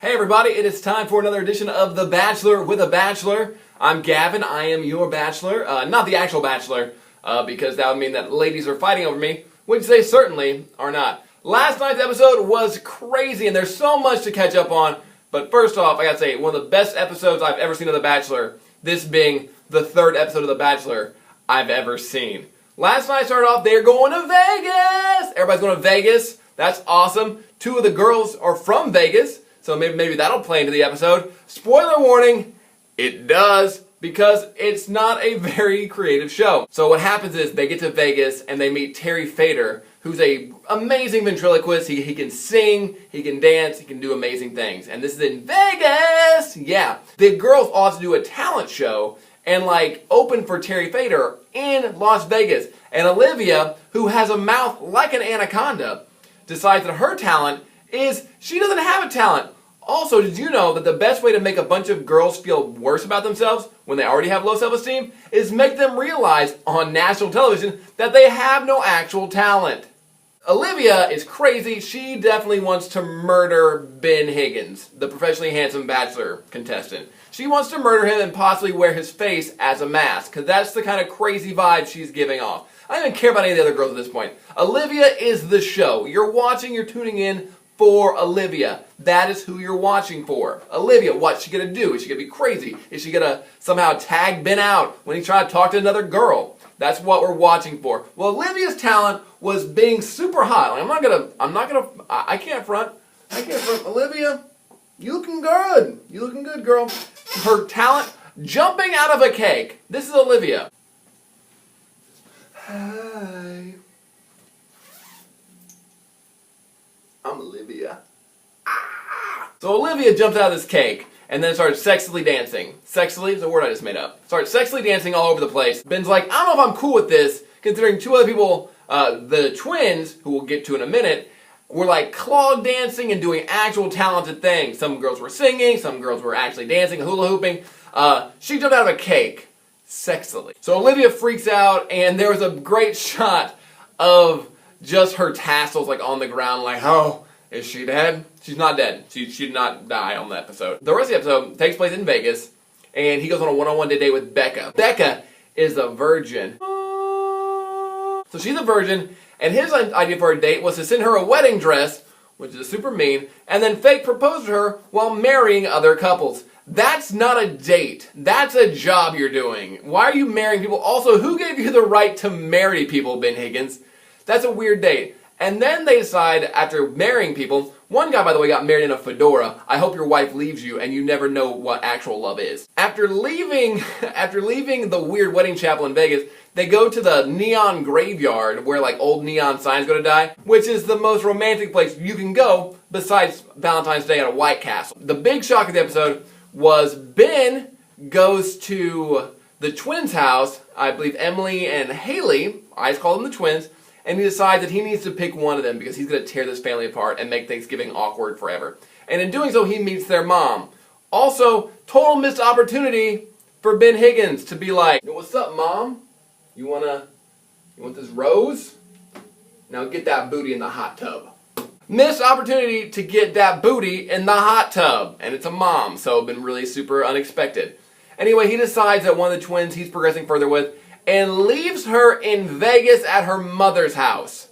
Hey everybody, it is time for another edition of The Bachelor with a Bachelor. I'm Gavin, I am your Bachelor. Not the actual Bachelor, because that would mean that ladies are fighting over me, which they certainly are not. Last night's episode was crazy and there's so much to catch up on, but first off, I gotta say, one of the best episodes I've ever seen of The Bachelor, this being the third episode of The Bachelor I've ever seen. Last night started off, they're going to Vegas! Everybody's going to Vegas, that's awesome. Two of the girls are from Vegas, so maybe that'll play into the episode. Spoiler warning, it does, because it's not a very creative show. So what happens is they get to Vegas and they meet Terry Fader, who's an amazing ventriloquist. He can sing, he can dance, he can do amazing things. And this is in Vegas! Yeah. The girls all have to do a talent show and open for Terry Fader in Las Vegas. And Olivia, who has a mouth like an anaconda, decides that her talent is she doesn't have a talent. Also, did you know that the best way to make a bunch of girls feel worse about themselves when they already have low self-esteem is make them realize on national television that they have no actual talent? Olivia is crazy. She definitely wants to murder Ben Higgins, the professionally handsome Bachelor contestant. She wants to murder him and possibly wear his face as a mask, because that's the kind of crazy vibe she's giving off. I don't even care about any of the other girls at this point. Olivia is the show. You're watching, you're tuning in for Olivia. That is who you're watching for. Olivia, what's she gonna do? Is she gonna be crazy? Is she gonna somehow tag Ben out when he's trying to talk to another girl? That's what we're watching for. Well, Olivia's talent was being super hot. I can't front. Olivia, you looking good. You looking good, girl. Her talent, jumping out of a cake. This is Olivia. Hi. I'm Olivia. So Olivia jumps out of this cake and then starts sexily dancing. Sexily is a word I just made up. Starts sexily dancing all over the place. Ben's like, I don't know if I'm cool with this, considering two other people, the twins, who we'll get to in a minute, were clog dancing and doing actual talented things. Some girls were singing, some girls were actually dancing, hula hooping. She jumped out of a cake, sexily. So Olivia freaks out, and there was a great shot of just her tassels on the ground, oh, is she dead? She's not dead. She did not die on the episode. The rest of the episode takes place in Vegas, and he goes on a one-on-one date with Becca. Becca is a virgin. So she's a virgin, and his idea for a date was to send her a wedding dress, which is super mean, and then fake propose to her while marrying other couples. That's not a date. That's a job you're doing. Why are you marrying people? Also, who gave you the right to marry people, Ben Higgins? That's a weird date. And then they decide, after marrying people, one guy, by the way, got married in a fedora. I hope your wife leaves you and you never know what actual love is. After leaving the weird wedding chapel in Vegas, they go to the neon graveyard where old neon signs go to die, which is the most romantic place you can go besides Valentine's Day at a White Castle. The big shock of the episode was Ben goes to the twins' house, I believe Emily and Haley, I just call them the twins, and he decides that he needs to pick one of them because he's going to tear this family apart and make Thanksgiving awkward forever. And in doing so, he meets their mom. Also, total missed opportunity for Ben Higgins to be like, what's up, Mom? You want this rose? Now get that booty in the hot tub. Missed opportunity to get that booty in the hot tub. And it's a mom, so been really super unexpected. Anyway, he decides that one of the twins he's progressing further with and leaves her in Vegas at her mother's house.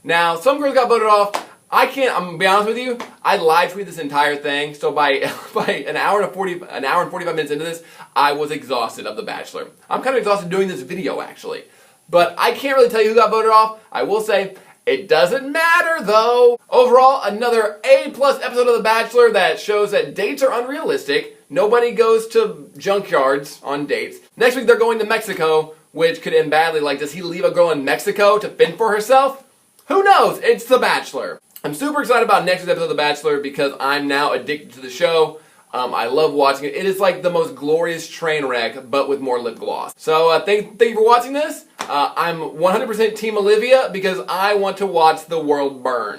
Now, some girls got voted off. I'm gonna be honest with you, I live tweeted this entire thing, so by an hour and 45 minutes into this, I was exhausted of The Bachelor. I'm kind of exhausted doing this video, actually. But I can't really tell you who got voted off. I will say, it doesn't matter, though. Overall, another A+ episode of The Bachelor that shows that dates are unrealistic. Nobody goes to junkyards on dates. Next week, they're going to Mexico, which could end badly. Does he leave a girl in Mexico to fend for herself? Who knows? It's The Bachelor. I'm super excited about next week's episode of The Bachelor because I'm now addicted to the show. I love watching it. It is the most glorious train wreck, but with more lip gloss. So thank you for watching this. I'm 100% Team Olivia because I want to watch the world burn.